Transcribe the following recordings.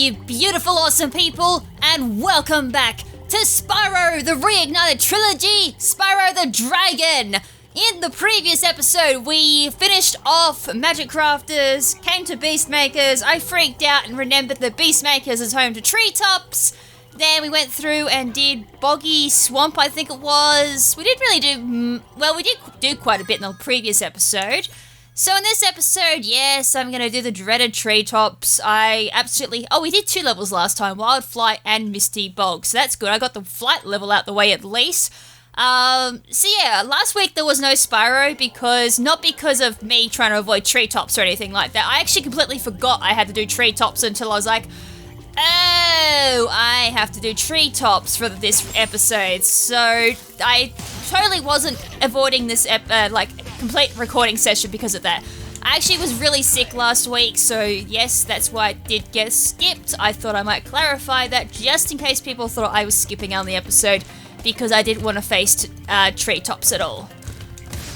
you beautiful, awesome people, and welcome back to Spyro the Reignited Trilogy, Spyro the Dragon! In the previous episode, we finished off Magic Crafters, came to Beastmakers, I freaked out and remembered that Beastmakers is home to treetops. Then we went through and did Boggy Swamp, I think it was. We didn't really do, well, we did do quite a bit in the previous episode. So in this episode, yes, I'm going to do the dreaded treetops. We did 2 levels last time, Wild Flight and Misty Bog. So that's good, I got the flight level out the way at least. So yeah, last week there was no Spyro not because of me trying to avoid treetops or anything like that. I actually completely forgot I had to do treetops until I was like, oh, I have to do treetops for this episode. So I totally wasn't avoiding this complete recording session because of that. I actually was really sick last week, so yes, that's why it did get skipped. I thought I might clarify that just in case people thought I was skipping on the episode because I didn't want to face treetops at all.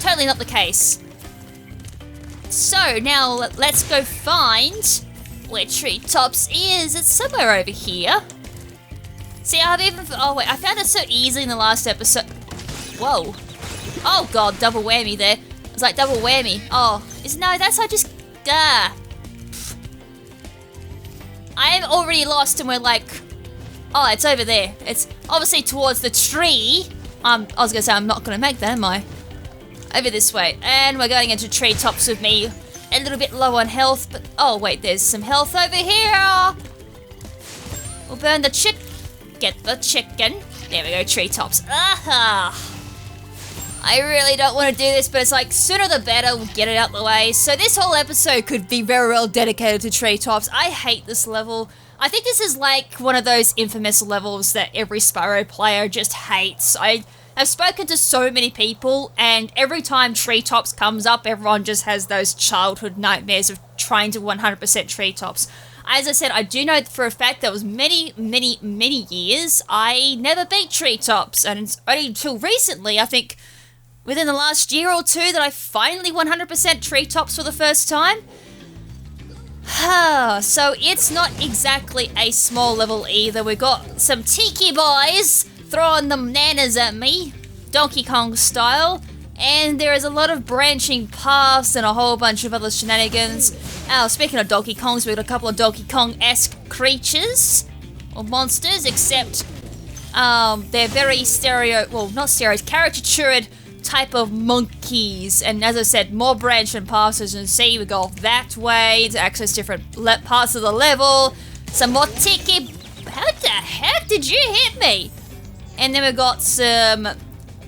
Totally not the case. So now let's go find where treetops is. It's somewhere over here. See, I found it so easy in the last episode. Whoa. Oh god, double whammy there. It's like double whammy. Oh, that's I just, I am already lost and we're like, oh, it's over there. It's obviously towards the tree. I was gonna say I'm not gonna make that, am I? Over this way. And we're going into treetops with me. A little bit low on health, but oh wait, there's some health over here. We'll burn the get the chicken. There we go, treetops. Aha! I really don't want to do this, but it's like, sooner the better, we'll get it out the way. So this whole episode could be very well dedicated to treetops. I hate this level. I think this is like one of those infamous levels that every Spyro player just hates. I've spoken to so many people, and every time treetops comes up, everyone just has those childhood nightmares of trying to 100% treetops. As I said, I do know for a fact that was many years I never beat treetops, and it's only until recently, I think, within the last year or two, that I finally 100% treetops for the first time. So it's not exactly a small level either. We got some tiki boys throwing them nanas at me, Donkey Kong style, and there is a lot of branching paths and a whole bunch of other shenanigans. Speaking of Donkey Kongs, we got a couple of Donkey Kong-esque creatures, or monsters, except they're very caricatured type of monkeys, and as I said, more branching paths. As you can see, we go that way to access different parts of the level. Some more tiki. How the heck did you hit me? And then we got some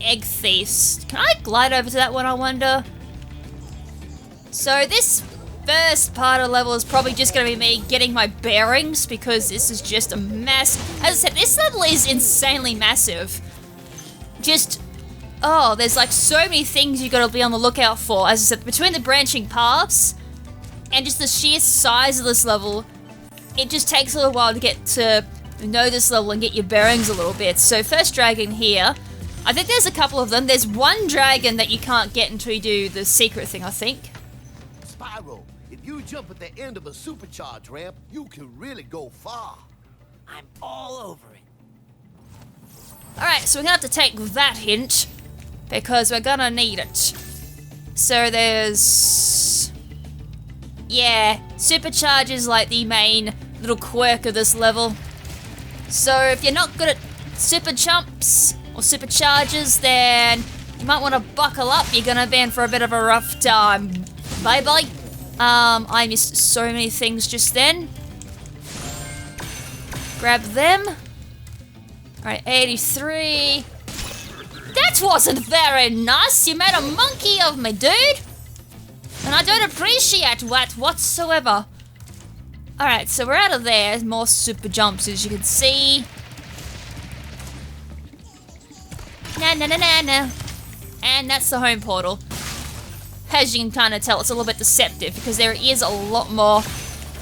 egg thieves. Can I glide over to that one, I wonder? So this first part of the level is probably just going to be me getting my bearings, because this is just a mess. As I said, this level is insanely massive. There's like so many things you got to be on the lookout for. As I said, between the branching paths and just the sheer size of this level, it just takes a little while to get to know this level and get your bearings a little bit. So first dragon here, I think there's a couple of them. There's one dragon that you can't get until you do the secret thing, I think. Spyro, if you jump at the end of a supercharge ramp, you can really go far. I'm all over it. Alright, so we're gonna have to take that hint, because we're gonna need it. So there's, supercharge is like the main little quirk of this level. So if you're not good at super jumps or supercharges, then you might want to buckle up. You're gonna be in for a bit of a rough time. Bye. I missed so many things just then. Grab them. Alright, 83. That wasn't very nice. You made a monkey of me, dude. And I don't appreciate that whatsoever. Alright, so we're out of there. There's more super jumps, as you can see. Na. And that's the home portal. As you can kind of tell, it's a little bit deceptive because there is a lot more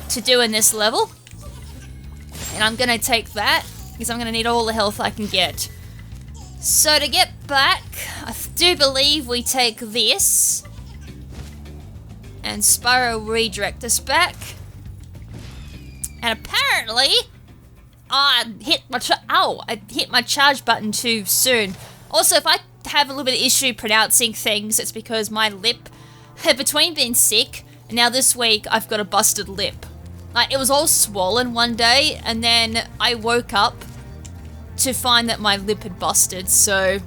to do in this level. And I'm going to take that because I'm going to need all the health I can get. So to get back, I do believe we take this. And Spyro redirect us back. And apparently, I hit my charge button too soon. Also, if I have a little bit of issue pronouncing things, it's because my lip, between being sick, and now this week I've got a busted lip. Like, it was all swollen one day, and then I woke up to find that my lip had busted, so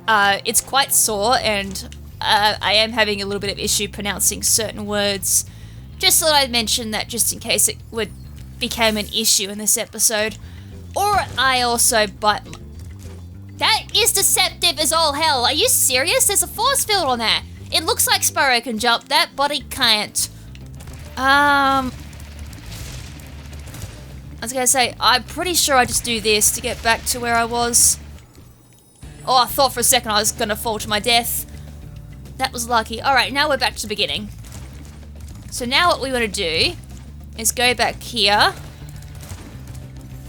it's quite sore, and I am having a little bit of issue pronouncing certain words. Just thought I'd mention that just in case it became an issue in this episode. Or I also bite... That is deceptive as all hell. Are you serious? There's a force field on there. It looks like Spyro can jump that, but he can't. I was gonna say, I'm pretty sure I just do this to get back to where I was. Oh, I thought for a second I was gonna fall to my death. That was lucky. Alright, now we're back to the beginning. So now what we want to do is go back here.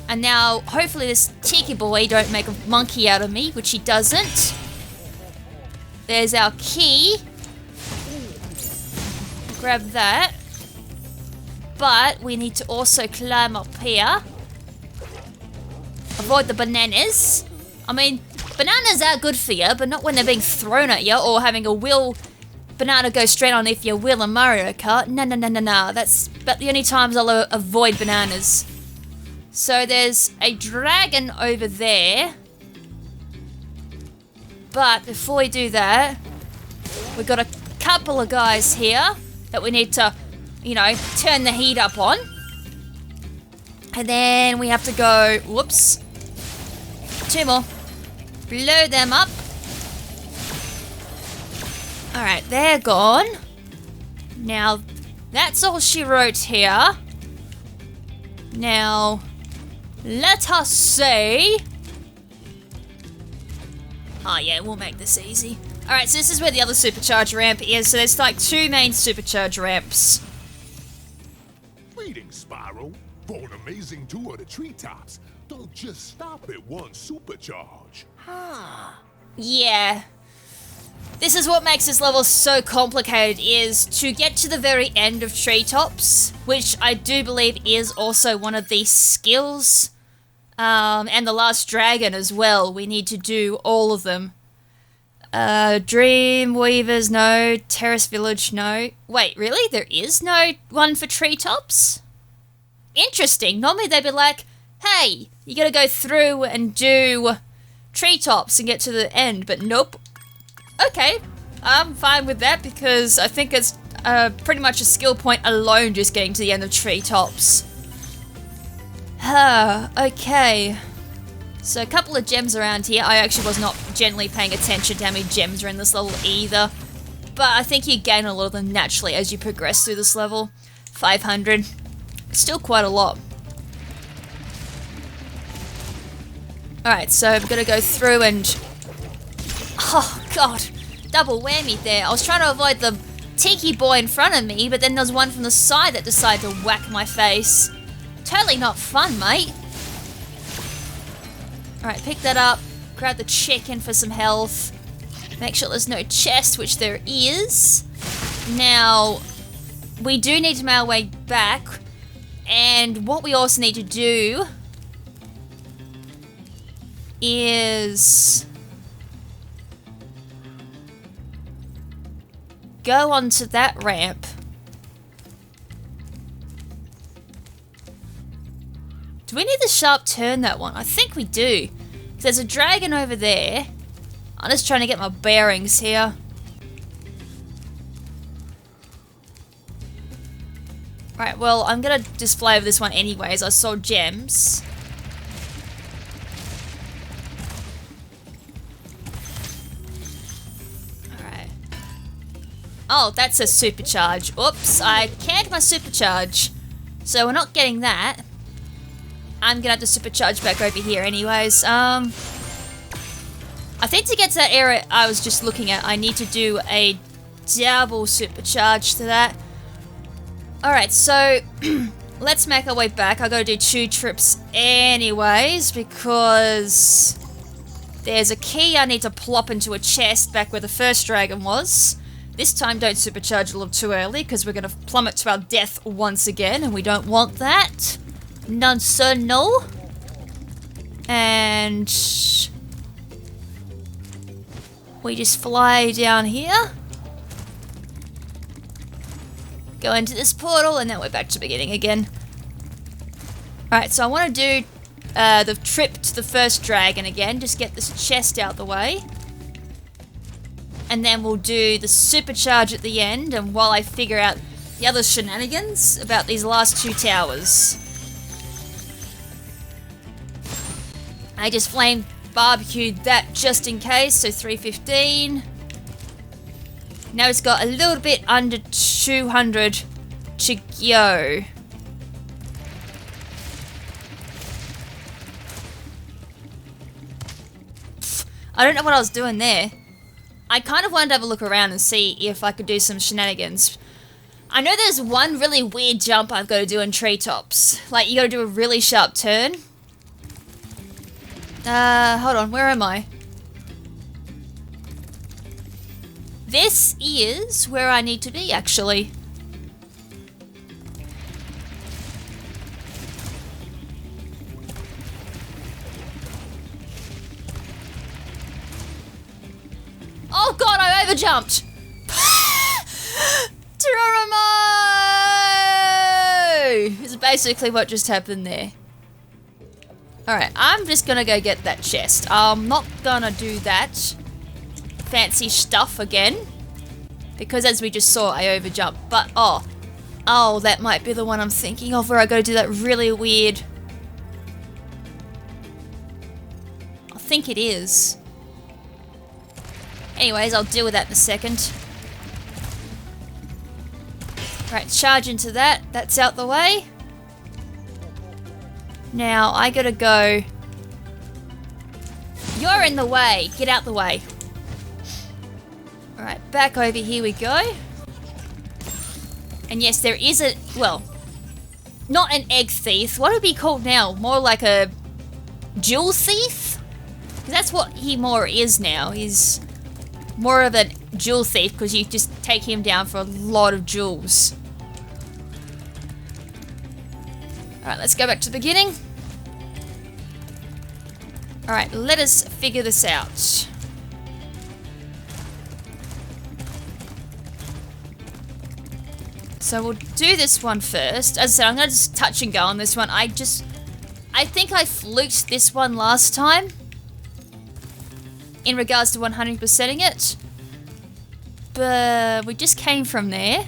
And now, hopefully this Tiki Boy don't make a monkey out of me, which he doesn't. There's our key. Grab that. But we need to also climb up here. Avoid the bananas. I mean, bananas are good for you, but not when they're being thrown at you or having a banana go straight on if you wheel a Mario Kart. No. That's about the only times I'll avoid bananas. So there's a dragon over there. But before we do that, we've got a couple of guys here that we need to, turn the heat up on. And then we have to go, whoops. 2 more. Blow them up. Alright, they're gone. Now, that's all she wrote here. Now, let us see. Oh yeah, we'll make this easy. Alright, so this is where the other supercharge ramp is. So there's like 2 main supercharge ramps. Greetings, Spyro. For an amazing tour of the treetops, don't just stop at one supercharge. Yeah. This is what makes this level so complicated, is to get to the very end of treetops, which I do believe is also one of the skills. And the last dragon as well. We need to do all of them. Dreamweavers, no. Terrace Village, no. Wait, really? There is no one for treetops? Interesting. Normally they'd be like, hey, you gotta go through and do treetops and get to the end, but nope. Okay, I'm fine with that because I think it's pretty much a skill point alone just getting to the end of treetops. Okay. So a couple of gems around here. I actually was not generally paying attention to how many gems are in this level either. But I think you gain a lot of them naturally as you progress through this level. 500. It's still quite a lot. Alright, so I'm gonna go through and... Oh, God. Double whammy there. I was trying to avoid the Tiki Boy in front of me, but then there's one from the side that decided to whack my face. Totally not fun, mate. Alright, pick that up. Grab the chicken for some health. Make sure there's no chest, which there is. Now, we do need to make our way back. And what we also need to do is go onto that ramp. Do we need the sharp turn, that one? I think we do. There's a dragon over there. I'm just trying to get my bearings here. Right, well, I'm gonna just fly over this one anyways. I saw gems. Alright. Oh, that's a supercharge. Oops, I canned my supercharge. So we're not getting that. I'm gonna have to supercharge back over here anyways. I think to get to that area I was just looking at, I need to do a double supercharge to that. Alright, so let's make our way back. I gotta do 2 trips anyways, because there's a key I need to plop into a chest back where the first dragon was. This time don't supercharge a little too early, because we're gonna plummet to our death once again, and we don't want that. None so no. And we just fly down here. Go into this portal and then we're back to the beginning again. Alright, so I want to do the trip to the first dragon again. Just get this chest out the way. And then we'll do the supercharge at the end. And while I figure out the other shenanigans about these last two towers. I just flame barbecued that just in case. So 315. Now it's got a little bit under 200 to go. I don't know what I was doing there. I kind of wanted to have a look around and see if I could do some shenanigans. I know there's one really weird jump I've got to do in treetops. Like, you got to do a really sharp turn. Hold on, where am I? This is where I need to be, actually. Oh god, I overjumped! Geronimo! Is basically what just happened there. Alright, I'm just gonna go get that chest. I'm not gonna do that fancy stuff again. Because as we just saw, I overjumped. But, oh, that might be the one I'm thinking of where I gotta do that really weird... I think it is. Anyways, I'll deal with that in a second. Right, charge into that. That's out the way. Now, I gotta go... You're in the way. Get out the way. Alright, back over here we go. And yes, there is a... Well, not an egg thief. What would it be called now? More like a jewel thief? Because that's what he more is now. He's more of a jewel thief because you just take him down for a lot of jewels. Alright, let's go back to the beginning. Alright, let us figure this out. So we'll do this one first. As I said, I'm going to just touch and go on this one. I think I fluked this one last time. In regards to 100%ing it. But we just came from there.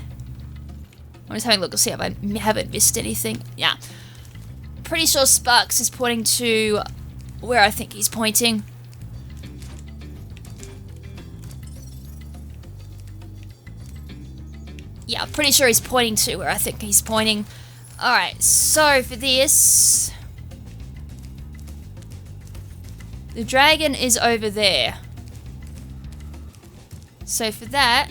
I'm just having a look to see if I haven't missed anything. Yeah. Pretty sure Sparks is pointing to where I think he's pointing. Yeah, I'm pretty sure he's pointing to where I think he's pointing. Alright, so for this... The dragon is over there. So for that...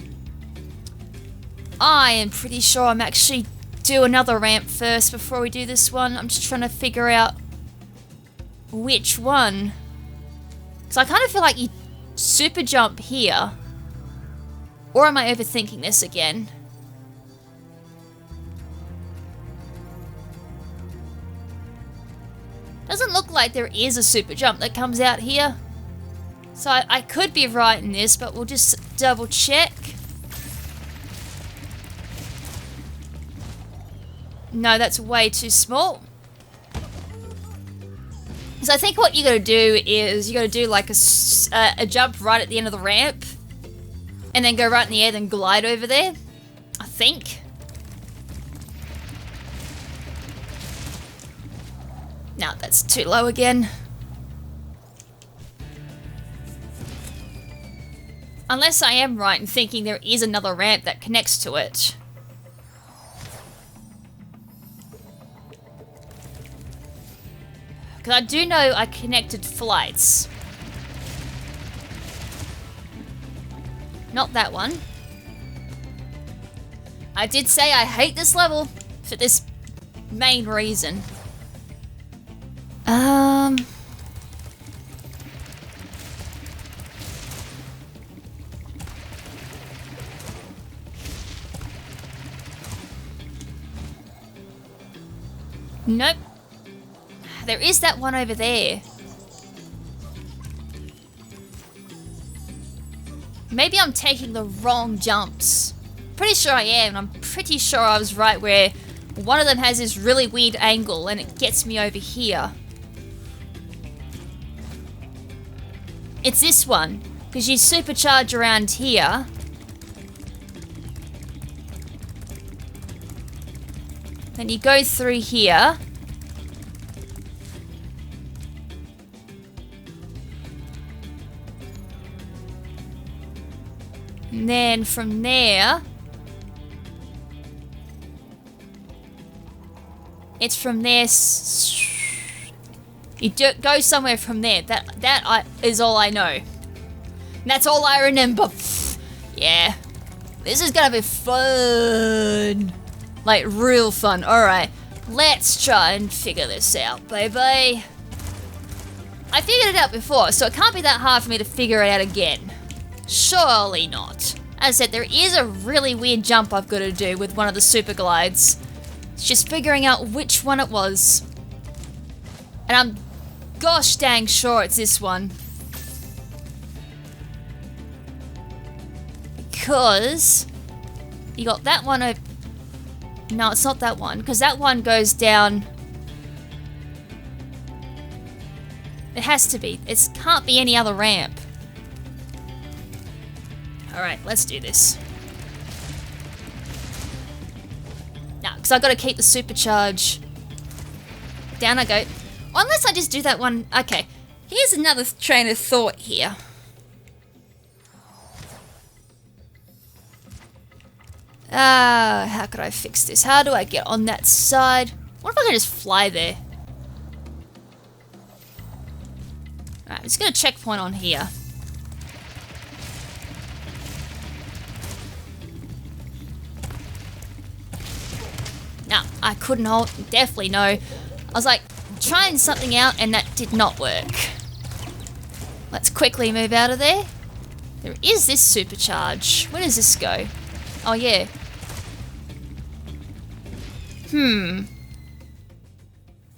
I am pretty sure I'm actually do another ramp first before we do this one. I'm just trying to figure out which one. Because I kind of feel like you super jump here. Or am I overthinking this again? Doesn't look like there is a super jump that comes out here. So I could be right in this, but we'll just double check. No, that's way too small. So I think what you gotta do is you gotta do like a jump right at the end of the ramp. And then go right in the air, then glide over there. I think. No, that's too low again. Unless I am right in thinking there is another ramp that connects to it. Because I do know I connected flights. Not that one. I did say I hate this level for this main reason. Nope. there is that one over there. Maybe I'm taking the wrong jumps. Pretty sure I am. I'm pretty sure I was right where one of them has this really weird angle and it gets me over here. It's this one, because you supercharge around here. Then you go through here. And then from there, it's from there. You go somewhere from there. That is all I know. And that's all I remember. Yeah, this is gonna be fun, like real fun. All right, let's try and figure this out, baby. I figured it out before, so it can't be that hard for me to figure it out again. Surely not. As I said, there is a really weird jump I've got to do with one of the super glides. It's just figuring out which one it was. And I'm gosh dang sure it's this one. Because you got that one over... No, it's not that one, because that one goes down... It has to be. It can't be any other ramp. Alright, let's do this. Now, because I've got to keep the supercharge. Down I go. Unless I just do that one. Okay, here's another train of thought here. How could I fix this? How do I get on that side? What if I could just fly there? Alright, let's get a checkpoint on here. No, I couldn't hold, definitely no. I was like, trying something out and that did not work. Let's quickly move out of there. There is this supercharge. Where does this go? Oh yeah.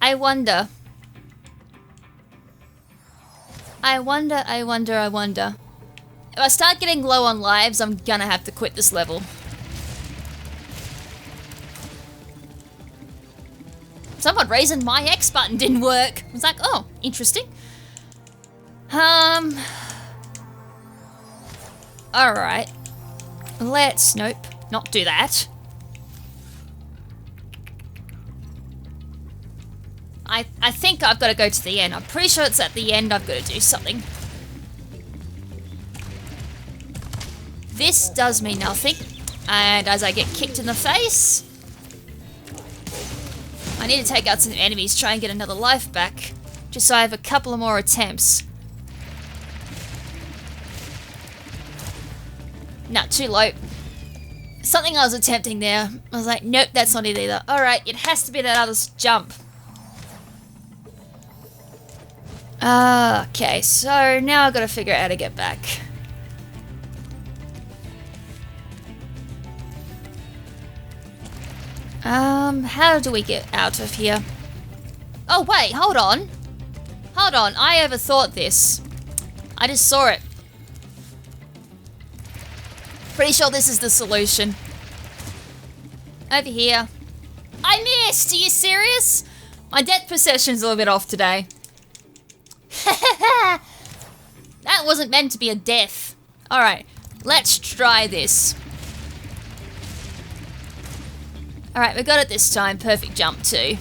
I wonder. I wonder. If I start getting low on lives, I'm gonna have to quit this level. For some reason, my X button didn't work. I was like, oh, interesting. Alright. Let's, nope, not do that. I think I've got to go to the end. I'm pretty sure it's at the end I've got to do something. This does me nothing. And as I get kicked in the face, I need to take out some enemies, try and get another life back. Just so I have a couple of more attempts. No, too low. Something I was attempting there. I was like, nope, that's not it either. Alright, it has to be that other jump. Okay, so now I've got to figure out how to get back. How do we get out of here? Oh wait, hold on. Hold on, I overthought this. I just saw it. Pretty sure this is the solution. Over here. I missed! Are you serious? My depth perception's a little bit off today. That wasn't meant to be a death. Alright, let's try this. Alright, we got it this time. Perfect jump too.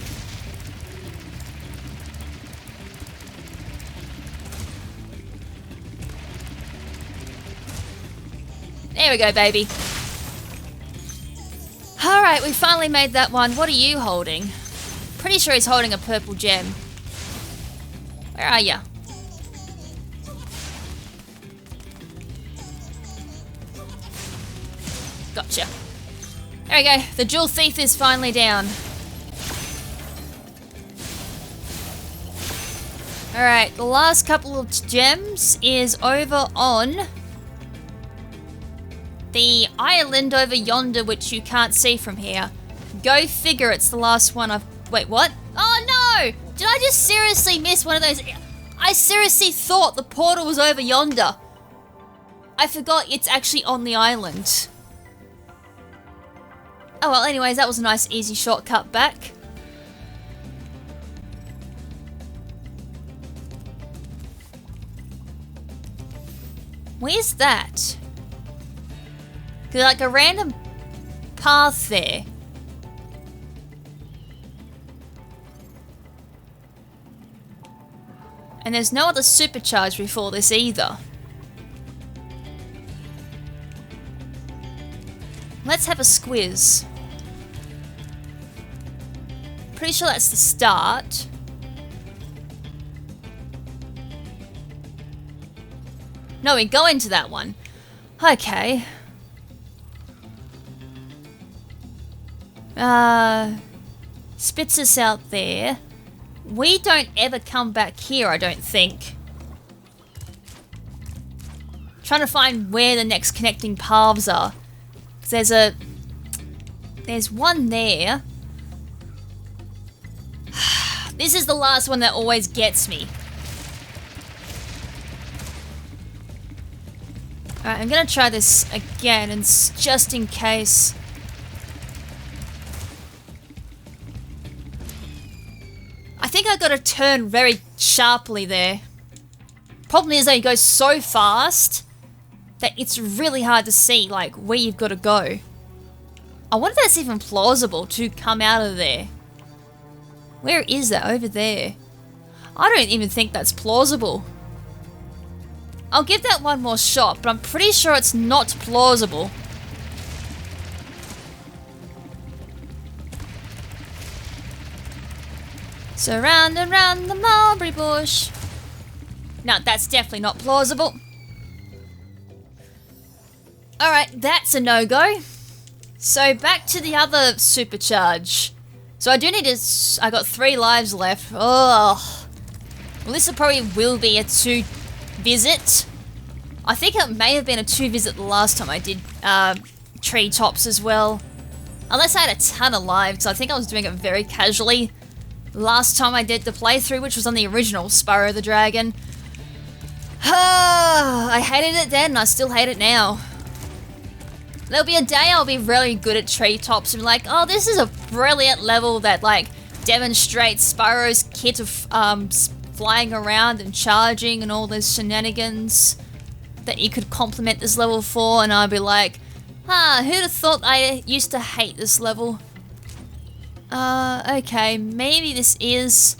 There we go, baby. Alright, we finally made that one. What are you holding? Pretty sure he's holding a purple gem. Where are ya? Gotcha. There we go. The jewel thief is finally down. Alright, the last couple of gems is over on the island over yonder, which you can't see from here. Go figure, it's the last one I've... Wait, what? Oh no! Did I just seriously miss one of those? I seriously thought the portal was over yonder. I forgot it's actually on the island. Oh well, anyways, that was a nice easy shortcut back. Where's that? There's like a random path there. And there's no other supercharge before this either. Let's have a squiz. Pretty sure that's the start. No, we go into that one. Okay. Spits us out there. We don't ever come back here, I don't think. Trying to find where the next connecting paths are. There's one there. This is the last one that always gets me. Alright, I'm gonna try this again, and just in case. I think I gotta turn very sharply there. Problem is that it goes so fast that it's really hard to see, like, where you've got to go. I wonder if that's even plausible to come out of there. Where is that? Over there. I don't even think that's plausible. I'll give that one more shot, but I'm pretty sure it's not plausible. So round and round the mulberry bush. No, that's definitely not plausible. Alright, that's a no-go. So back to the other supercharge. So I do need to... I got 3 lives left. Oh. Well, this probably will be a 2 visit. I think it may have been a 2 visit the last time I did treetops as well. Unless I had a ton of lives, I think I was doing it very casually. Last time I did the playthrough, which was on the original Spyro the Dragon. I hated it then, and I still hate it now. There'll be a day I'll be really good at treetops and be like, oh, this is a brilliant level that, like, demonstrates Spyro's kit of flying around and charging and all those shenanigans that you could compliment this level for, and I'll be like, who'd have thought I used to hate this level? Okay, maybe this is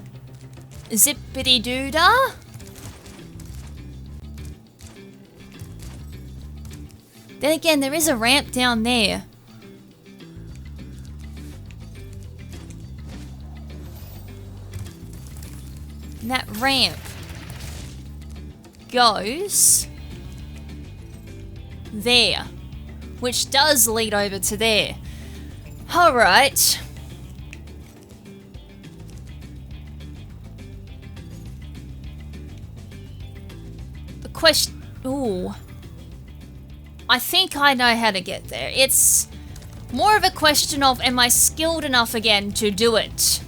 Zippity-Doo-Dah? Then again, there is a ramp down there. And that ramp goes there, which does lead over to there. Alright. The question... Ooh. I think I know how to get there. It's more of a question of, am I skilled enough again to do it?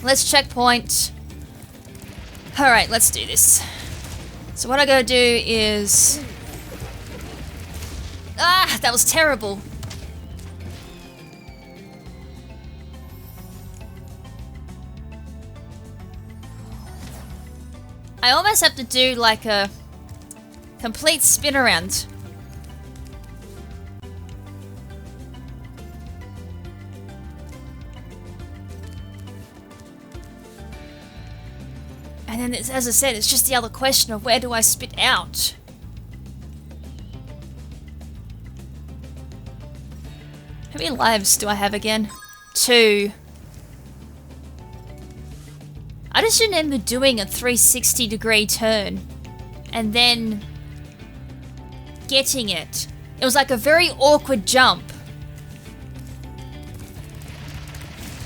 Let's checkpoint. Alright, let's do this. So what I gotta do is... Ah, that was terrible. I almost have to do like a complete spin around. And then, as I said, it's just the other question of where do I spit out? How many lives do I have again? 2. I just remember doing a 360-degree turn and then getting it. It was like a very awkward jump.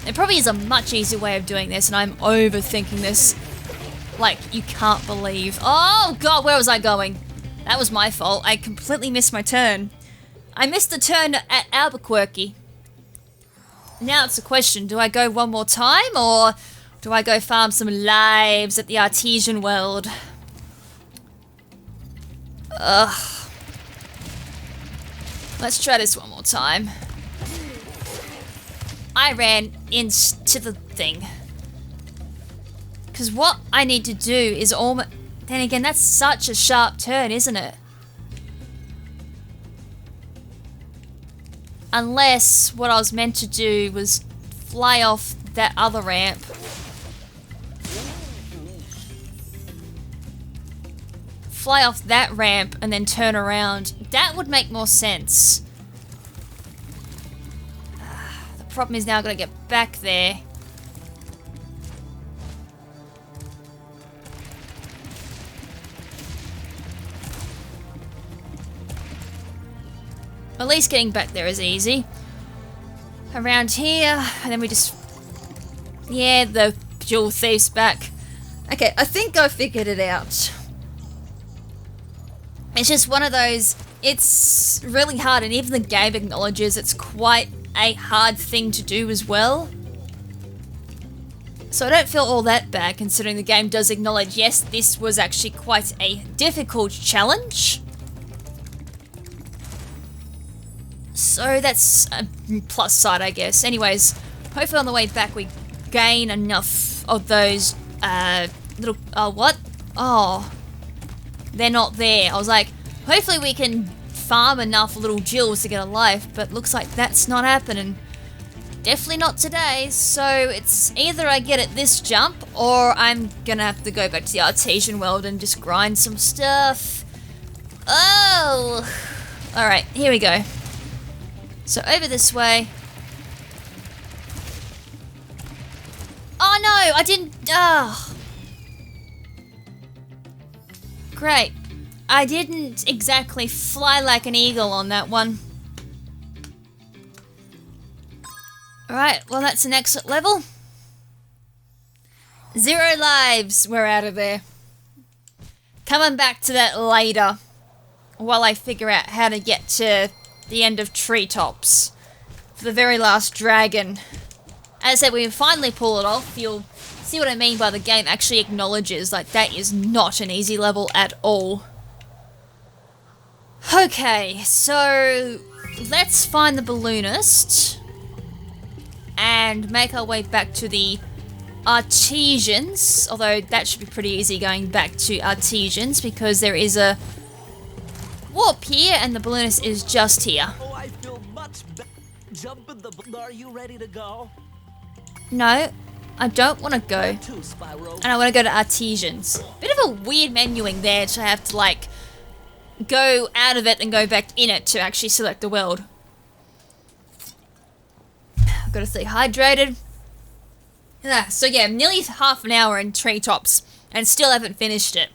There probably is a much easier way of doing this, and I'm overthinking this like you can't believe. Oh god, where was I going? That was my fault. I completely missed my turn. I missed the turn at Albuquerque. Now it's a question, do I go one more time, or Do I go farm some lives at the artesian world? Ugh. Let's try this one more time. I ran into the thing. Because what I need to do is almost... Then again, that's such a sharp turn, isn't it? Unless what I was meant to do was fly off that other ramp. Fly off that ramp and then turn around. That would make more sense. The problem is now I've got to get back there. At least getting back there is easy. Around here, and then we just... Yeah, the jewel thief's back. Okay, I think I figured it out. It's just one of those... It's really hard, and even the game acknowledges it's quite a hard thing to do as well. So I don't feel all that bad, considering the game does acknowledge, yes, this was actually quite a difficult challenge. So that's a plus side, I guess. Anyways, hopefully on the way back we gain enough of those little... what? Oh. They're not there. I was like, hopefully we can farm enough little jewels to get a life, but looks like that's not happening. Definitely not today, so it's either I get it this jump, or I'm gonna have to go back to the artesian world and just grind some stuff. Oh! Alright, here we go. So over this way. Oh no, I didn't... Great. I didn't exactly fly like an eagle on that one. Alright, well that's an exit level. 0 lives, we're out of there. Coming back to that later, while I figure out how to get to the end of Treetops for the very last dragon. As I said, we finally pull it off. You'll see what I mean by the game actually acknowledges, like, that is not an easy level at all. Okay, so let's find the balloonist and make our way back to the Artesians, although that should be pretty easy going back to Artesians because there is a warp here and the balloonist is just here. Oh, I feel much better. Jump in the... Are you ready to go? No, I don't want to go. Too, Spyro. And I want to go to Artesians. Bit of a weird menuing there to have to, like, go out of it and go back in it to actually select the world. I've got to stay hydrated. So yeah, nearly half an hour in Treetops and still haven't finished it.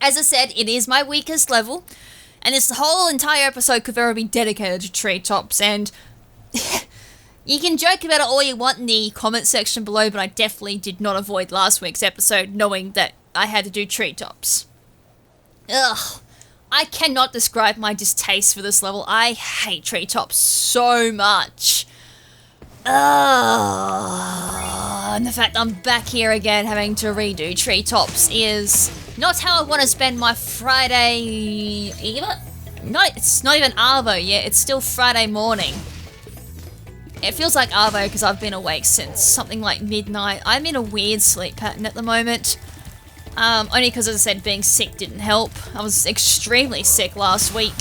As I said, it is my weakest level, and this whole entire episode could very well be dedicated to Treetops, and you can joke about it all you want in the comment section below, but I definitely did not avoid last week's episode knowing that I had to do Treetops. Ugh. I cannot describe my distaste for this level. I hate Treetops so much. And the fact I'm back here again having to redo Treetops is not how I want to spend my Friday either. It's not even Arvo yet, it's still Friday morning. It feels like Arvo because I've been awake since something like midnight. I'm in a weird sleep pattern at the moment. Only because, as I said, being sick didn't help. I was extremely sick last week.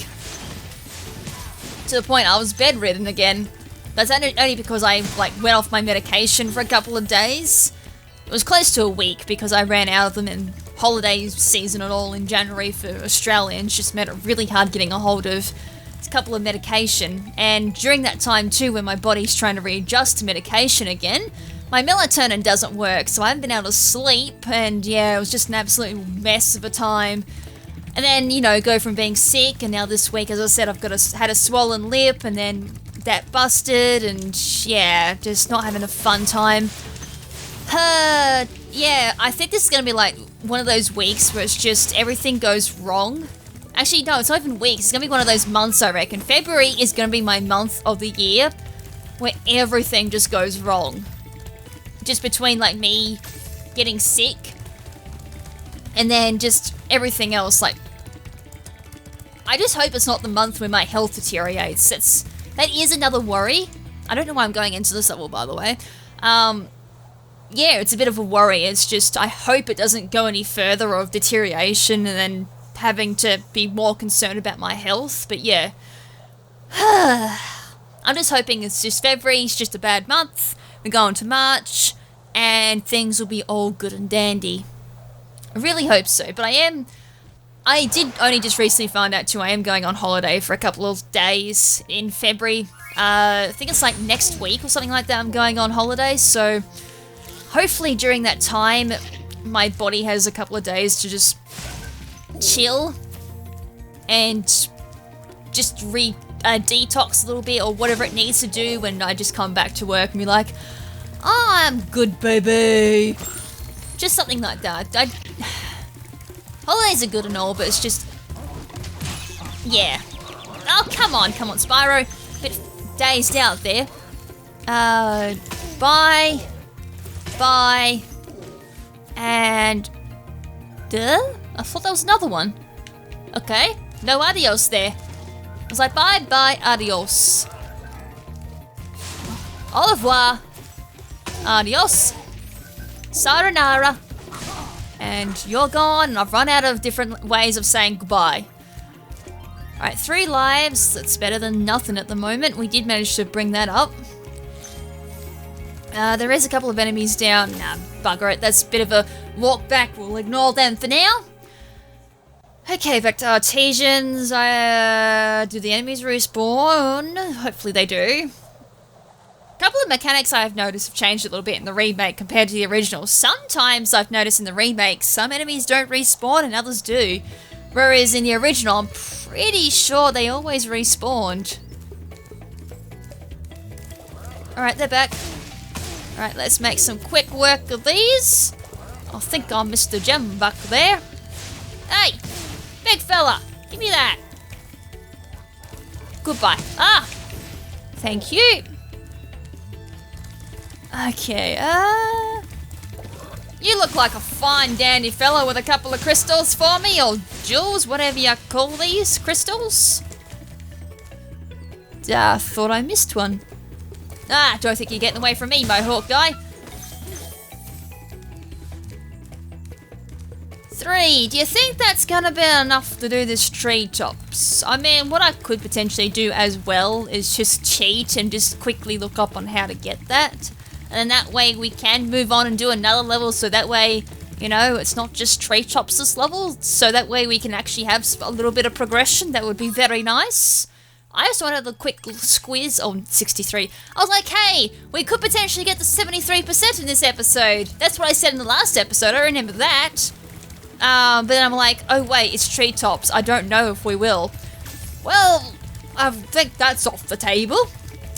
To the point I was bedridden again. That's only because I, like, went off my medication for a couple of days. It was close to a week because I ran out of them in holiday season and all in January for Australians. Just made it really hard getting a hold of a couple of medication. And during that time too, when my body's trying to readjust to medication again, my melatonin doesn't work, so I haven't been able to sleep, and yeah, it was just an absolute mess of a time. And then, you know, go from being sick, and now this week, as I said, I've had a swollen lip, and then that busted, and yeah, just not having a fun time. Yeah, I think this is gonna be like one of those weeks where it's just everything goes wrong. Actually, no, it's not even weeks, it's gonna be one of those months, I reckon. February is gonna be my month of the year where everything just goes wrong. just between like me getting sick and then just everything else. Like, I just hope it's not the month where my health deteriorates. That is another worry. I don't know why I'm going into this level, by the way. Yeah, it's a bit of a worry. It's just, I hope it doesn't go any further of deterioration and then having to be more concerned about my health. But yeah. I'm just hoping it's just February, it's just a bad month. We're going to March, and things will be all good and dandy. I really hope so, but I did only just recently find out too, I am going on holiday for a couple of days in February. I think it's like next week or something like that I'm going on holiday, so hopefully during that time my body has a couple of days to just chill and just detox a little bit or whatever it needs to do when I just come back to work and be like, oh, I'm good, baby. Just something like that. Holidays are good and all, but it's just, yeah. Oh, come on, Spyro. Bit dazed out there. Bye, and I thought there was another one. Okay, no adios there. I was like, bye, adios. Au revoir. Adios. Sayonara. And you're gone, and I've run out of different ways of saying goodbye. Alright, 3 lives. That's better than nothing at the moment. We did manage to bring that up. There is a couple of enemies down. Nah, bugger it. That's a bit of a walk back. We'll ignore them for now. Okay, back to Artesians. Do the enemies respawn? Hopefully they do. A couple of mechanics I've noticed have changed a little bit in the remake compared to the original. Sometimes I've noticed in the remake, some enemies don't respawn and others do. Whereas in the original, I'm pretty sure they always respawned. Alright, they're back. Alright, let's make some quick work of these. I think I missed the gem back there. Hey! Big fella! Give me that! Goodbye. Ah! Thank you. Okay, you look like a fine dandy fella with a couple of crystals for me, or jewels, whatever you call these crystals. Thought I missed one. Don't think you're getting away from me, Mohawk guy. 3, do you think that's gonna be enough to do this treetops? I mean, what I could potentially do as well is just cheat and just quickly look up on how to get that. And then that way we can move on and do another level, so that way, you know, it's not just treetops this level, so that way we can actually have a little bit of progression. That would be very nice. I just wanted a quick squeeze on 63. I was like, hey, we could potentially get to 73% in this episode. That's what I said in the last episode, I remember that. But then I'm like, oh wait, it's treetops. I don't know if we will. Well, I think that's off the table.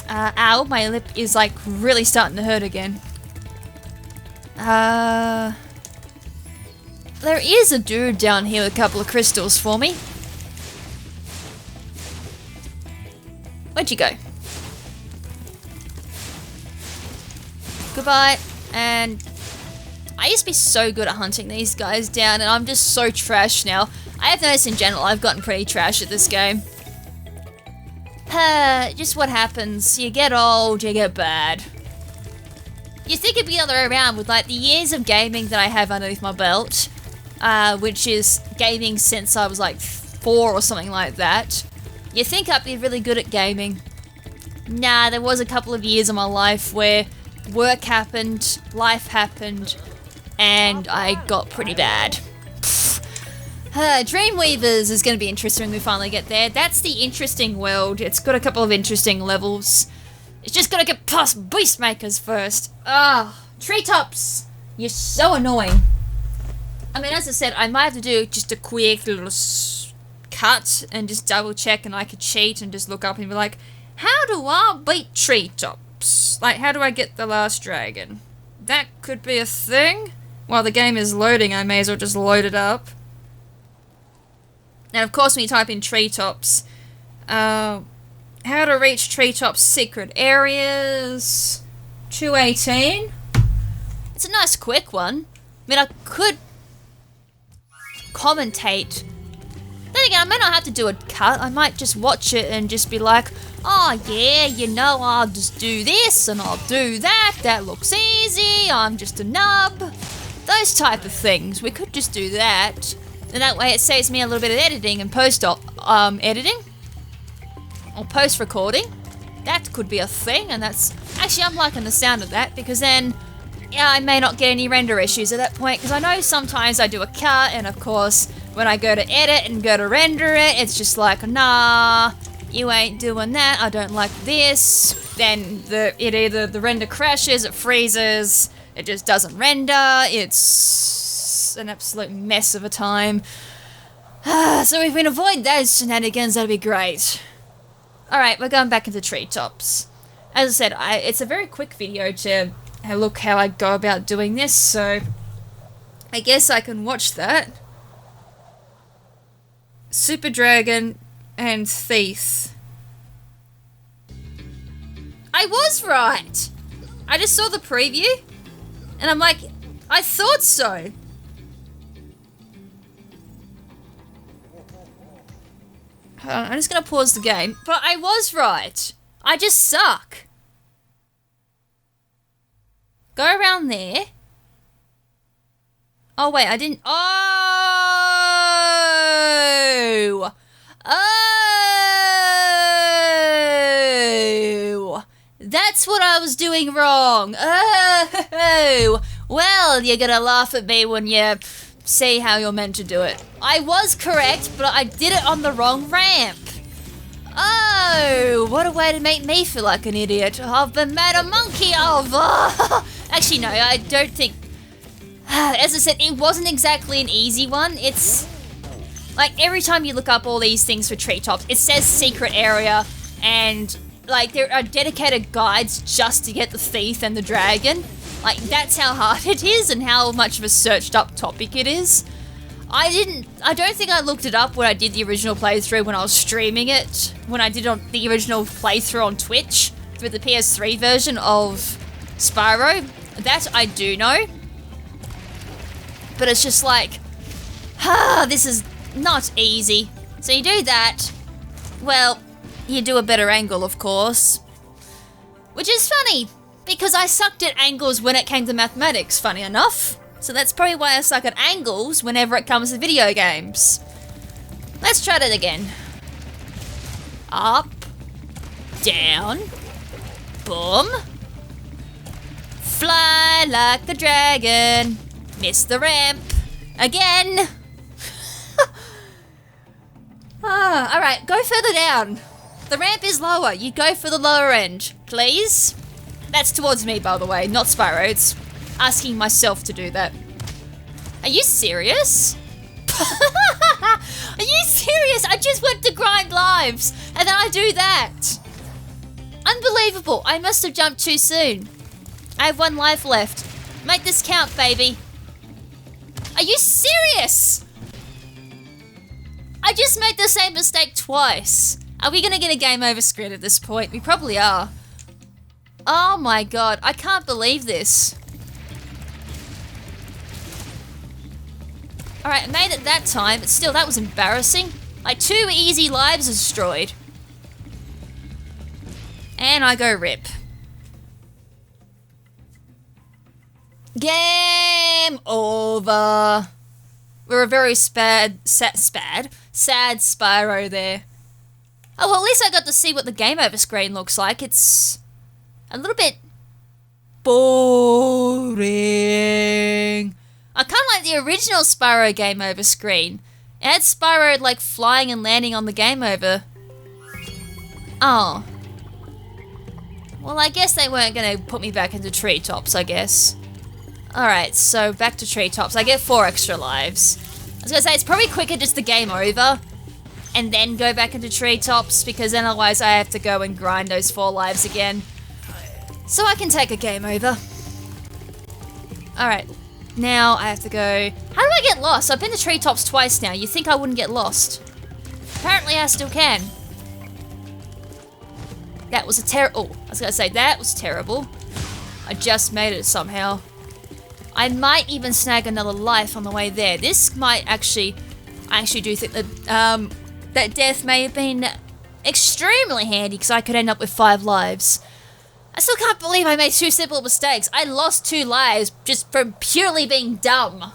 Ow, my lip is like really starting to hurt again. There is a dude down here with a couple of crystals for me. Where'd you go? Goodbye. And I used to be so good at hunting these guys down, and I'm just so trash now. I have noticed in general I've gotten pretty trash at this game. Just what happens. You get old, you get bad. You think it'd be the other way around with like the years of gaming that I have underneath my belt, which is gaming since I was like 4 or something like that. You think I'd be really good at gaming. Nah, there was a couple of years of my life where work happened, life happened, and I got pretty bad. Dreamweavers is going to be interesting when we finally get there. That's the interesting world. It's got a couple of interesting levels. It's just got to get past Beastmakers first. Treetops! You're so annoying. I mean, as I said, I might have to do just a quick little cut and just double check, and I could cheat and just look up and be like, how do I beat treetops? Like, how do I get the last dragon? That could be a thing. While the game is loading, I may as well just load it up. And of course, when you type in treetops, how to reach treetops secret areas, 218. It's a nice quick one. I mean, I could commentate. Then again, I may not have to do a cut. I might just watch it and just be like, oh yeah, you know, I'll just do this and I'll do that. That looks easy. I'm just a nub. Those type of things. We could just do that. And that way it saves me a little bit of editing and editing. Or post-recording. That could be a thing, and that's... Actually, I'm liking the sound of that, because then, yeah, I may not get any render issues at that point, because I know sometimes I do a cut, and of course, when I go to edit and go to render it, it's just like, nah, you ain't doing that, I don't like this. Then either the render crashes, it freezes, it just doesn't render, it's an absolute mess of a time. So if we can avoid those shenanigans, that'd be great. Alright, we're going back into treetops. As I said, it's a very quick video to look how I go about doing this, so I guess I can watch that. Super Dragon and Thief. I was right! I just saw the preview, and I'm like, I thought so. I'm just gonna pause the game, but I was right. I just suck. Go around there. Oh wait, I didn't. Oh! Oh! That's what I was doing wrong. Oh! Well, you're gonna laugh at me when you see how you're meant to do it. I was correct, but I did it on the wrong ramp. Oh, what a way to make me feel like an idiot. I've been made a monkey of. Actually, no, I don't think... As I said, it wasn't exactly an easy one. It's... Like, every time you look up all these things for treetops, it says secret area, and, like, there are dedicated guides just to get the thief and the dragon. Like, that's how hard it is and how much of a searched up topic it is. I don't think I looked it up when I did the original playthrough when I was streaming it. When I did the original playthrough on Twitch with the PS3 version of Spyro. That I do know. But it's just like, this is not easy. So you do that. Well, you do a better angle, of course. Which is funny. Because I sucked at angles when it came to mathematics, funny enough. So that's probably why I suck at angles whenever it comes to video games. Let's try that again. Up. Down. Boom. Fly like the dragon. Miss the ramp. Again. Alright, go further down. The ramp is lower. You go for the lower end, please. That's towards me, by the way, not Spyro. It's asking myself to do that. Are you serious? Are you serious? I just went to grind lives, and then I do that. Unbelievable. I must have jumped too soon. I have 1 life left. Make this count, baby. Are you serious? I just made the same mistake twice. Are we gonna get a game over screen at this point? We probably are. Oh my god, I can't believe this. Alright, I made it that time, but still, that was embarrassing. Like, 2 easy lives destroyed. And I go rip. Game over. We're a very sad Spyro there. Oh, well, at least I got to see what the game over screen looks like. It's a little bit boring. I kind of like the original Spyro game over screen. It had Spyro like flying and landing on the game over. Oh. Well, I guess they weren't going to put me back into treetops, I guess. Alright, so back to treetops. I get 4 extra lives. I was going to say, it's probably quicker just to game over and then go back into treetops, because then otherwise I have to go and grind those 4 lives again. So I can take a game over. Alright, now I have to go... How do I get lost? I've been to treetops twice now. You'd think I wouldn't get lost. Apparently I still can. That was a Oh, I was going to say, that was terrible. I just made it somehow. I might even snag another life on the way there. This might actually... I actually do think that that death may have been extremely handy because I could end up with 5 lives. I still can't believe I made 2 simple mistakes. I lost 2 lives just from purely being dumb.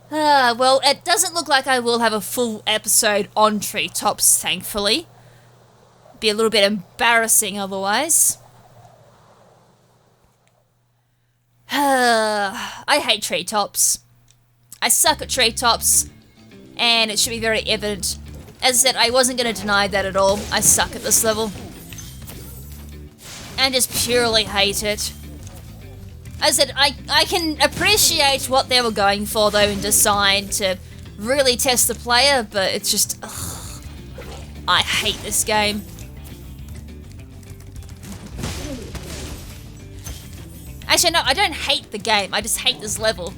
Well, it doesn't look like I will have a full episode on treetops, thankfully. Be a little bit embarrassing otherwise. I hate treetops. I suck at treetops, and it should be very evident. As I said, I wasn't going to deny that at all. I suck at this level. And just purely hate it. As I said, I can appreciate what they were going for, though, in design to really test the player, but it's just... ugh, I hate this game. Actually, no, I don't hate the game. I just hate this level.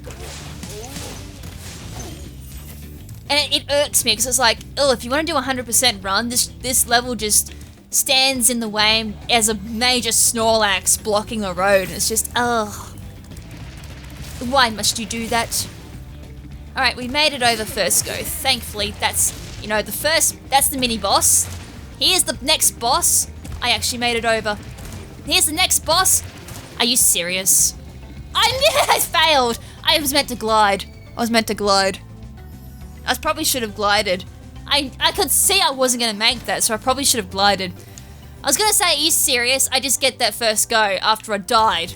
And it irks me, because it's like, oh, if you want to do a 100% run, this level just stands in the way as a major Snorlax blocking the road. And it's just, ugh. Why must you do that? Alright, we made it over first go. Thankfully, that's, you know, that's the mini-boss. Here's the next boss. I actually made it over. Here's the next boss. Are you serious? I failed! I was meant to glide. I probably should have glided. I could see I wasn't going to make that, so I probably should have glided. I was going to say, are you serious? I just get that first go after I died.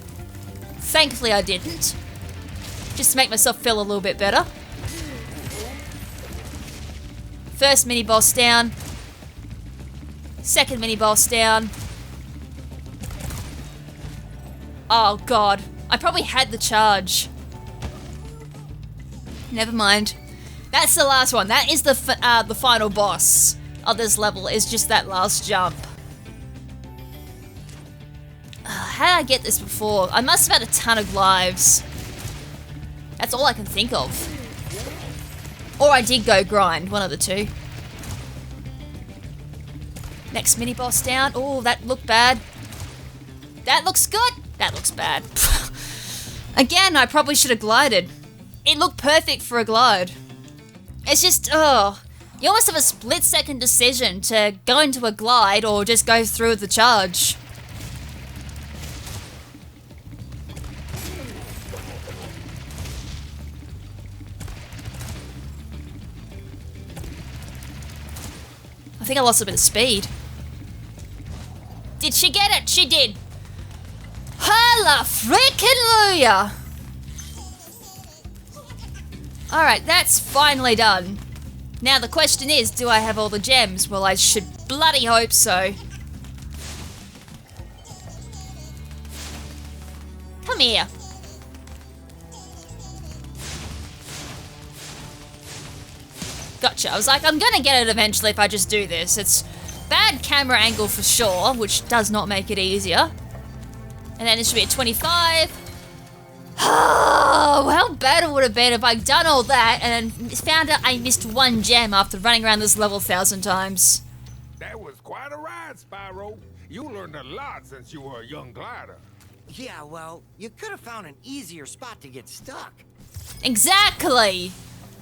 Thankfully I didn't. Just to make myself feel a little bit better. First mini-boss down. Second mini-boss down. Oh god. I probably had the charge. Never mind. That's the last one. That is the final boss of this level, is just that last jump. How did I get this before? I must have had a ton of lives. That's all I can think of. Or I did go grind, one of the two. Next mini-boss down. Oh, that looked bad. That looks good. That looks bad. Again, I probably should have glided. It looked perfect for a glide. It's just, oh. You almost have a split-second decision to go into a glide or just go through with the charge. I think I lost a bit of speed. Did she get it? She did. Holla freaking Luya! Alright, that's finally done. Now the question is, do I have all the gems? Well, I should bloody hope so. Come here. Gotcha. I was like, I'm gonna get it eventually if I just do this. It's bad camera angle for sure, which does not make it easier. And then it should be at 25. Oh, how bad it would have been if I'd done all that and then found out I missed 1 gem after running around this level 1,000 times. That was quite a ride, Spyro. You learned a lot since you were a young glider. Yeah, well, you could have found an easier spot to get stuck. Exactly!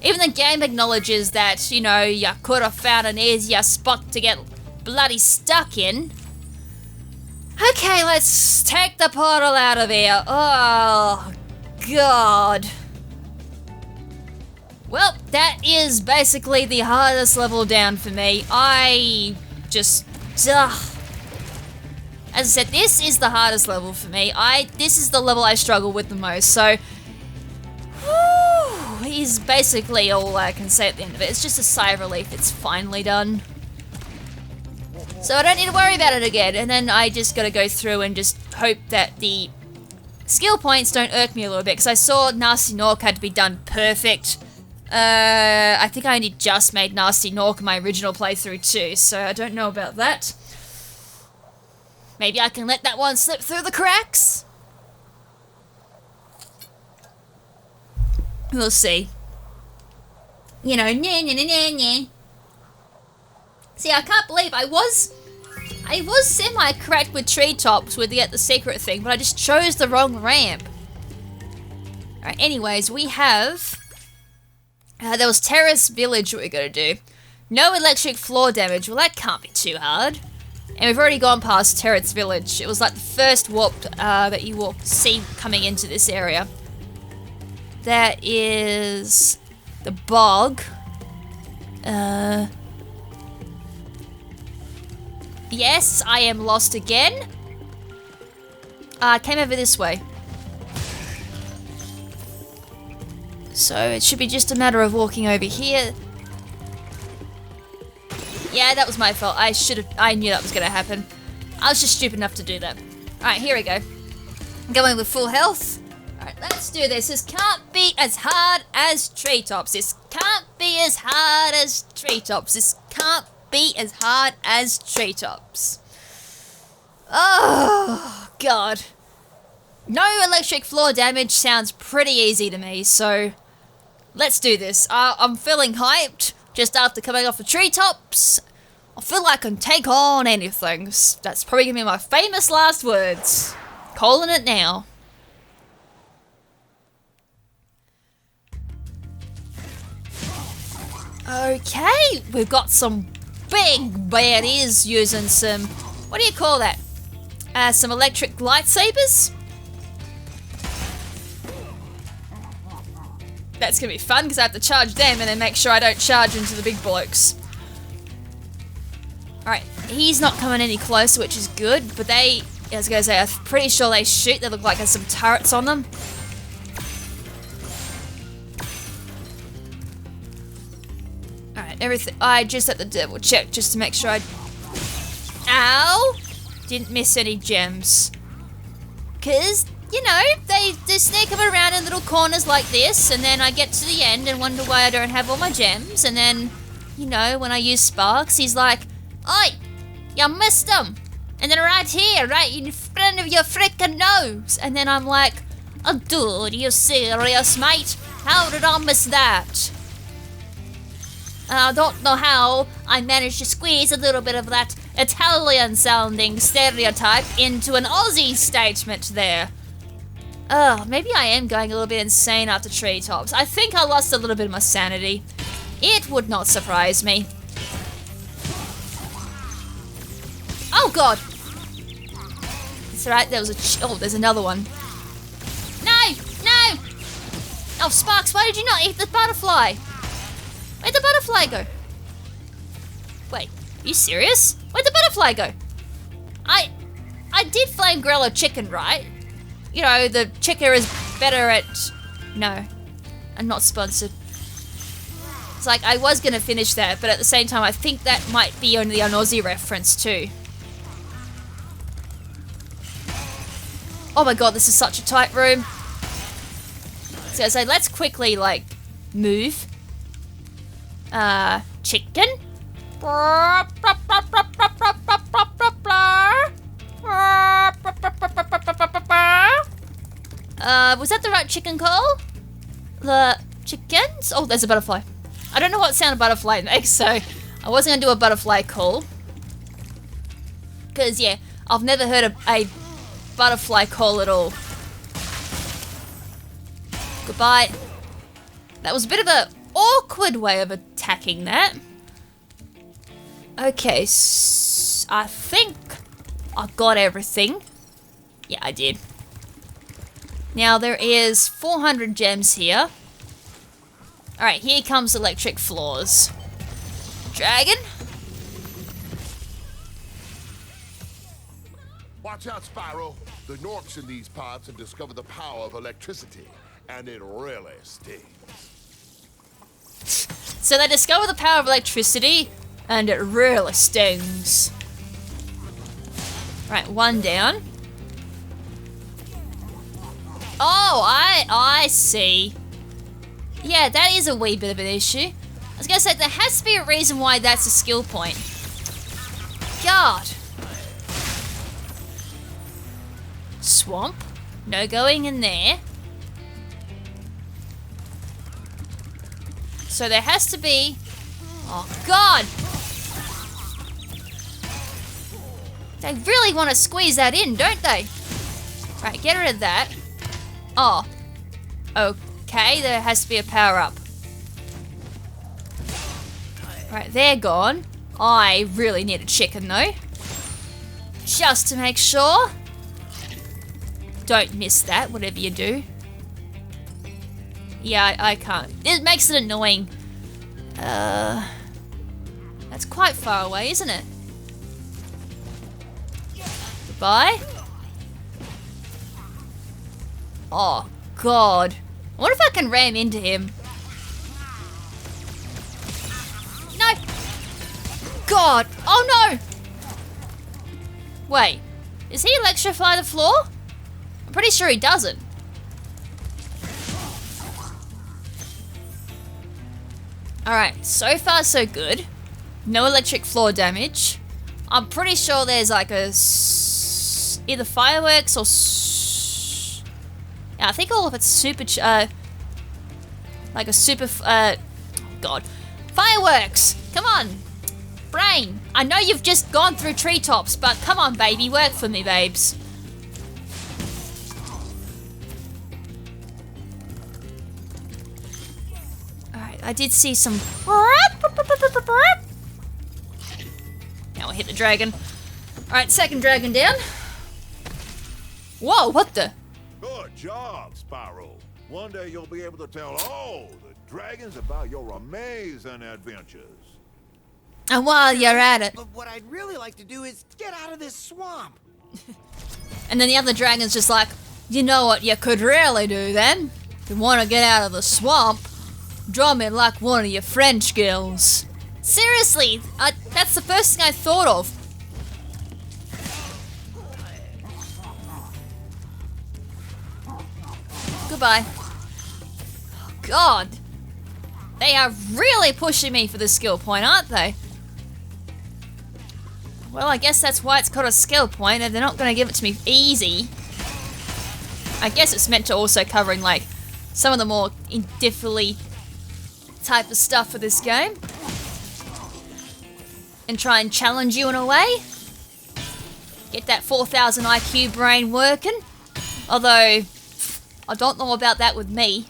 Even the game acknowledges that, you know, you could have found an easier spot to get bloody stuck in. Okay, let's take the portal out of here. Oh, God. Well, that is basically the hardest level down for me. I just... As I said, this is the hardest level for me. This is the level I struggle with the most, so... Whew, is basically all I can say at the end of it. It's just a sigh of relief. It's finally done. So I don't need to worry about it again, and then I just gotta go through and just hope that the skill points don't irk me a little bit, because I saw Nasty Nork had to be done perfect. I think I only just made Nasty Nork in my original playthrough too, so I don't know about that. Maybe I can let that one slip through the cracks? We'll see. You know, nah. See, I can't believe I was semi-correct with treetops with the secret thing, but I just chose the wrong ramp. Alright, anyways, we have... there was Terrace Village we gotta do. No electric floor damage. Well, that can't be too hard. And we've already gone past Terrace Village. It was like the first warp that you will see coming into this area. That is... the bog. Yes, I am lost again. I came over this way. So it should be just a matter of walking over here. Yeah, that was my fault. I knew that was gonna happen. I was just stupid enough to do that. Alright, here we go. I'm going with full health. Alright, let's do this. This can't be as hard as treetops. This can't be as hard as treetops. This can't be as hard as treetops. Oh, God. No electric floor damage sounds pretty easy to me, so let's do this. I'm feeling hyped just after coming off the treetops. I feel like I can take on anything. That's probably gonna be my famous last words. Calling it now. Okay, we've got some big baddies using some, what do you call that? Some electric lightsabers? That's gonna be fun because I have to charge them and then make sure I don't charge into the big blokes. Alright, he's not coming any closer, which is good, but I was gonna say, I'm pretty sure they shoot. They look like there's some turrets on them. Alright, everything. I just had to double check just to make sure I. Ow! Didn't miss any gems. Because, you know, they sneak them around in little corners like this, and then I get to the end and wonder why I don't have all my gems, and then, you know, when I use sparks, he's like, "Oi, you missed them!" And then right here, right in front of your frickin' nose. And then I'm like, "Oh, dude, you serious, mate? How did I miss that?" I don't know how I managed to squeeze a little bit of that Italian-sounding stereotype into an Aussie statement there. Oh, maybe I am going a little bit insane after treetops. I think I lost a little bit of my sanity. It would not surprise me. Oh, God! It's alright, there was oh, there's another one. No! No! Oh, Sparks, why did you not eat the butterfly? Where'd the butterfly go? Wait, are you serious? Where'd the butterfly go? I did flame grill a chicken, right? You know, the chicken is better at... No, I'm not sponsored. It's like, I was gonna finish that, but at the same time, I think that might be only an Aussie reference too. Oh my God, this is such a tight room. So I say, let's quickly, like, move. Chicken? Was that the right chicken call? The chickens? Oh, there's a butterfly. I don't know what sound a butterfly makes, so I wasn't gonna do a butterfly call. Because, yeah, I've never heard of a butterfly call at all. Goodbye. That was a bit of an awkward way of attacking that. Okay, I think I got everything. Yeah, I did. Now there is 400 gems here. Alright, here comes electric floors. Dragon? Watch out, Spyro. The Norks in these parts have discovered the power of electricity, and it really stings. So they discover the power of electricity, and it really stings. Right, one down. Oh, I see. Yeah, that is a wee bit of an issue. I was gonna say, there has to be a reason why that's a skill point. God. Swamp? No going in there. So there has to be... Oh, God! They really want to squeeze that in, don't they? Right, get rid of that. Oh. Okay, there has to be a power-up. Right, they're gone. I really need a chicken, though. Just to make sure. Don't miss that, whatever you do. Yeah, I can't. It makes it annoying. That's quite far away, isn't it? Goodbye. Oh, God. I wonder if I can ram into him. No! God! Oh, no! Wait. Does he electrify the floor? I'm pretty sure he doesn't. Alright, so far so good. No electric floor damage. I'm pretty sure there's like a... either fireworks or... yeah, I think all of it's super... like a super... God. Fireworks! Come on! Brain! I know you've just gone through treetops, but come on, baby. Work for me, babes. Alright, I did see some... now we'll hit the dragon. Alright, second dragon down. Whoa, what the... Good job, Spyro. One day you'll be able to tell all the dragons about your amazing adventures. And while you're at it... But what I'd really like to do is get out of this swamp. And then the other dragon's just like, you know what you could really do then? If you want to get out of the swamp, draw me like one of your French girls. Seriously, that's the first thing I thought of. Goodbye. Oh, God. They are really pushing me for the skill point, aren't they? Well, I guess that's why it's called a skill point, and they're not going to give it to me easy. I guess it's meant to also covering, like, some of the more difficult type of stuff for this game. And try and challenge you in a way. Get that 4,000 IQ brain working. Although, I don't know about that with me.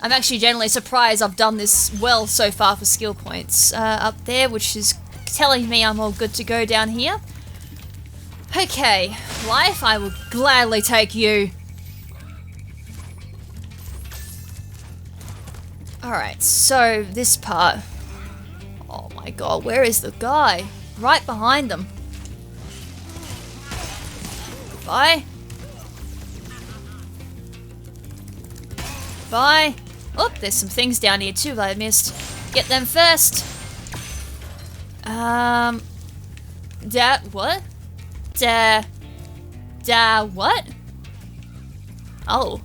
I'm actually generally surprised I've done this well so far for skill points. Up there, which is telling me I'm all good to go down here. Okay, life, I will gladly take you. Alright, so this part. Oh my God, where is the guy? Right behind them. Goodbye. Bye. Oh, there's some things down here too that I missed. Get them first. What? What? Oh.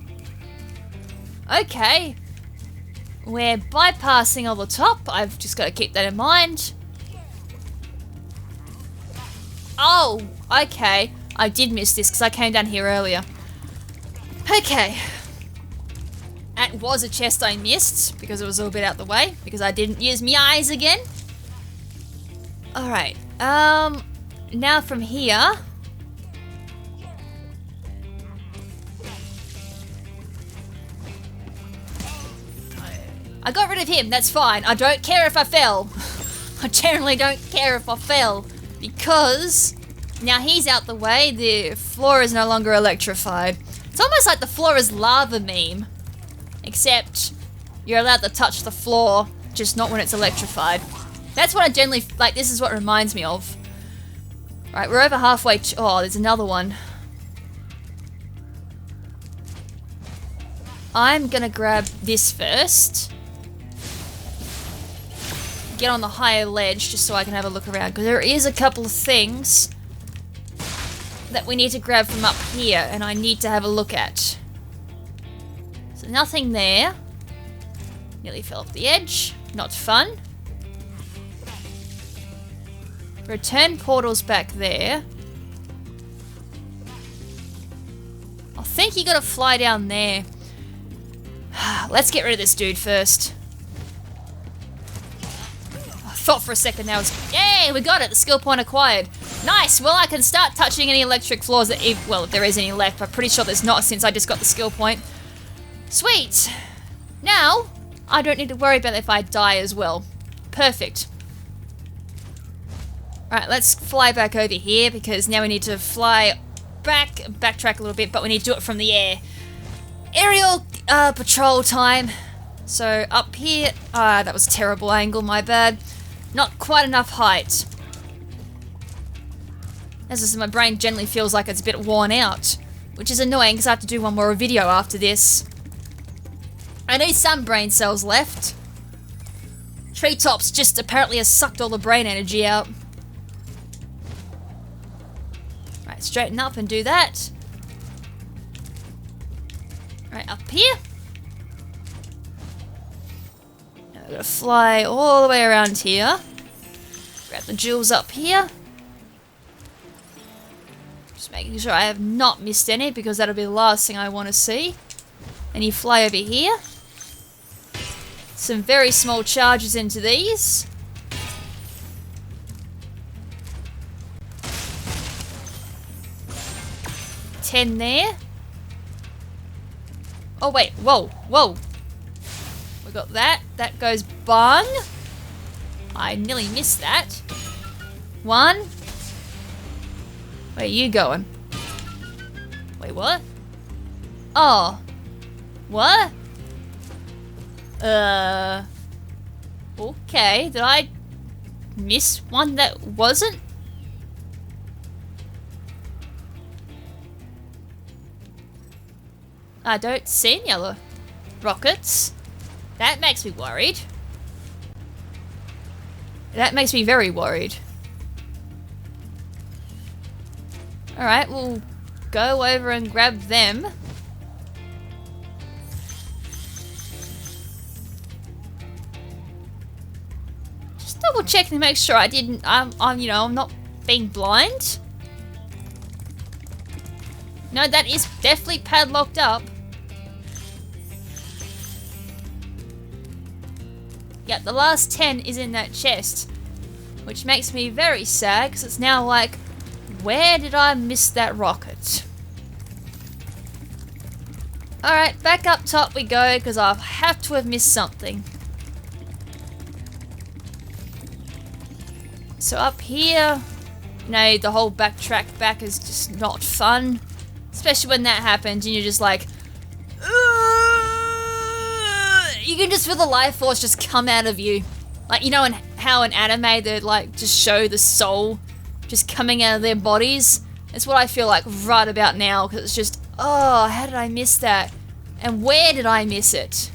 Okay. We're bypassing all the top. I've just got to keep that in mind. Oh, okay. I did miss this because I came down here earlier. Okay. That was a chest I missed because it was a little bit out the way because I didn't use my eyes again. Alright, now from here. I got rid of him, that's fine. I don't care if I fell. I generally don't care if I fell because now he's out the way, the floor is no longer electrified. It's almost like the floor is lava meme. Except you're allowed to touch the floor, just not when it's electrified. That's what I generally, like, this is what reminds me of. Right, we're over halfway oh, there's another one. I'm gonna grab this first. Get on the higher ledge just so I can have a look around, because there is a couple of things that we need to grab from up here, and I need to have a look at. So nothing there. Nearly fell off the edge. Not fun. Return portals back there. I think you gotta fly down there. Let's get rid of this dude first. I thought for a second that was... Yay, we got it! The skill point acquired. Nice! Well, I can start touching any electric floors that... well, if there is any left. I'm pretty sure there's not since I just got the skill point. Sweet! Now, I don't need to worry about if I die as well. Perfect. Alright, let's fly back over here because now we need to fly backtrack a little bit, but we need to do it from the air. Aerial patrol time. So up here, that was a terrible angle, my bad. Not quite enough height. As I said, my brain generally feels like it's a bit worn out, which is annoying because I have to do one more video after this. I need some brain cells left. Treetops just apparently has sucked all the brain energy out. Right, straighten up and do that. Right, up here. Now we're gonna fly all the way around here. Grab the jewels up here. Just making sure I have not missed any because that'll be the last thing I want to see. And you fly over here. Some very small charges into these. $10 there. Oh wait, whoa, whoa. We got that. That goes bung. I nearly missed that. 1. Where are you going? Wait, what? Oh. What? Okay. Did I miss one that wasn't? I don't see any other rockets. That makes me worried. That makes me very worried. Alright, we'll go over and grab them. Just double check to make sure I didn't, I'm not being blind. No, that is definitely padlocked up. Yep, the last 10 is in that chest. Which makes me very sad, because it's now like, where did I miss that rocket? Alright, back up top we go, because I have to have missed something. So up here, the whole backtrack back is just not fun. Especially when that happens and you're just like, you can just feel the life force just come out of you. Like, you know how in anime they like just show the soul just coming out of their bodies? It's what I feel like right about now, because it's just, oh, how did I miss that? And where did I miss it?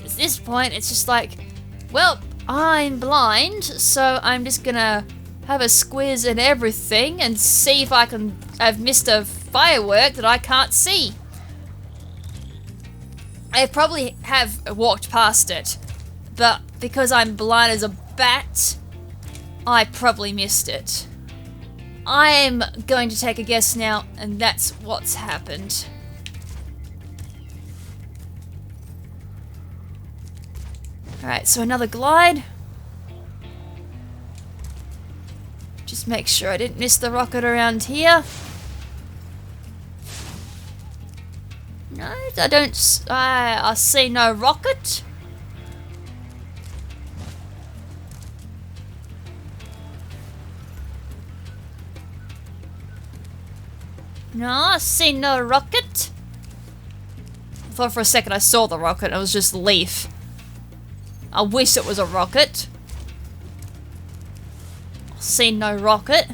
At this point, it's just like, well, I'm blind, so I'm just gonna have a squiz at everything and see if I've missed a firework that I can't see. I probably have walked past it, but because I'm blind as a bat, I probably missed it. I'm going to take a guess now, and that's what's happened. Alright, so another glide. Just make sure I didn't miss the rocket around here. No, I don't. I see no rocket. No, I see no rocket. I thought for a second I saw the rocket. It was just leaf. I wish it was a rocket. See no rocket.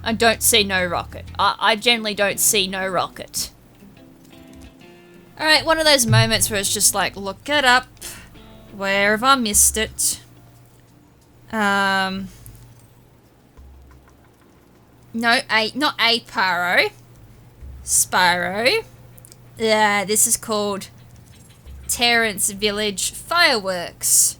I don't see no rocket. I generally don't see no rocket. Alright, one of those moments where it's just like, look it up. Where have I missed it? No, not a Pyro. Spyro. Yeah, this is called Terrence Village Fireworks.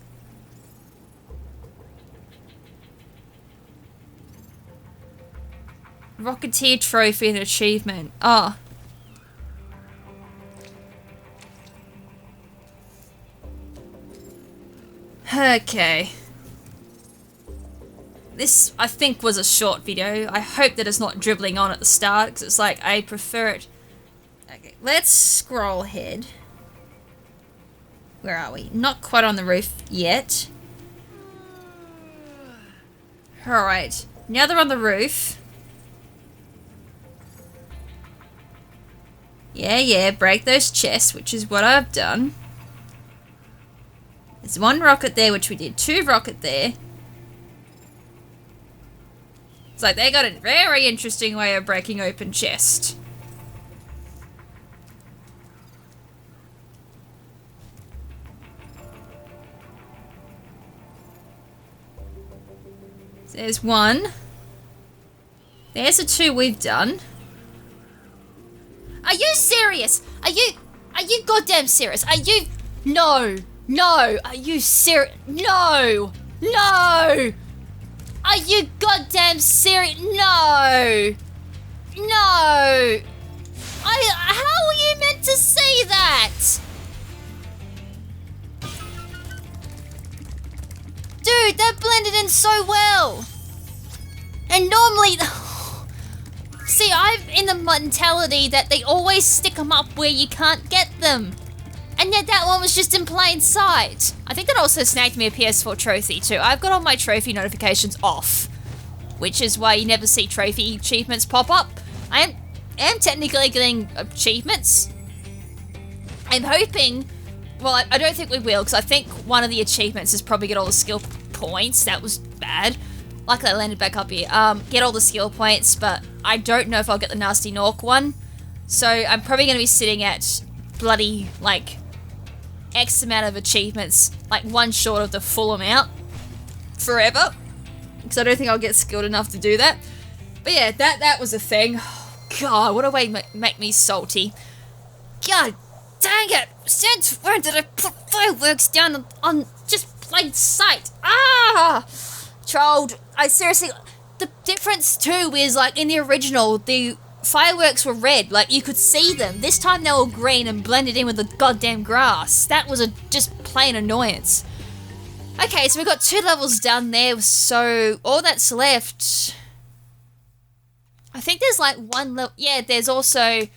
Rocketeer Trophy and Achievement. Oh. Okay. this, I think, was a short video. I hope that it's not dribbling on at the start, because it's like, I prefer it. Okay, let's scroll ahead. Where are we? Not quite on the roof yet. Alright, now they're on the roof. Yeah, break those chests, which is what I've done. There's one rocket there, which we did. 2 rocket there. It's like they got a very interesting way of breaking open chest. There's 1. There's the 2 we've done. Are you serious? Are you goddamn serious? Are you... No. Are you serious? No. Are you goddamn serious? No. How were you meant to see that? Dude, that blended in so well. And normally... See, I'm in the mentality that they always stick them up where you can't get them. And yet that one was just in plain sight. I think that also snagged me a PS4 trophy too. I've got all my trophy notifications off, which is why you never see trophy achievements pop up. I am technically getting achievements. I'm hoping... Well, I don't think we will, because I think one of the achievements is probably get all the skill points. That was bad. Luckily I landed back up here. Get all the skill points, but I don't know if I'll get the Nasty Nork one. So I'm probably going to be sitting at bloody, like, X amount of achievements, like one short of the full amount, forever. Because I don't think I'll get skilled enough to do that. But yeah, that was a thing. God, what a way to make me salty. God dang it! Since when did I put fireworks down on just plain sight? Ah! Trolled. I seriously... The difference too is, like, in the original, the fireworks were red, like, you could see them. This time they were green and blended in with the goddamn grass. That was a just plain annoyance. Okay, so we've got 2 levels done there, so all that's left... I think there's, like, 1 level... Yeah, there's also...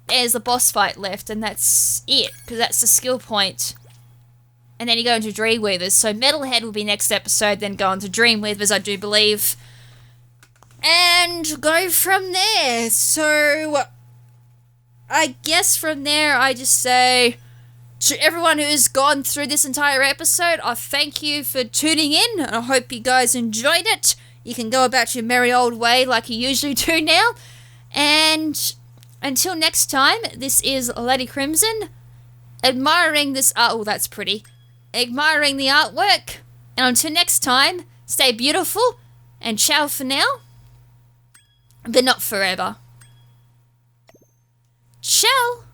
There's the boss fight left, and that's it, because that's the skill point. And then you go into Dreamweavers, so Metalhead will be next episode, then go into Dreamweavers, I do believe. And go from there. So, I guess from there, I just say to everyone who's gone through this entire episode, I thank you for tuning in, and I hope you guys enjoyed it. You can go about your merry old way like you usually do now. And until next time, this is Lady KrimZen, admiring this art. Oh, that's pretty. Admiring the artwork. And until next time, stay beautiful, and ciao for now. But not forever. Ciao!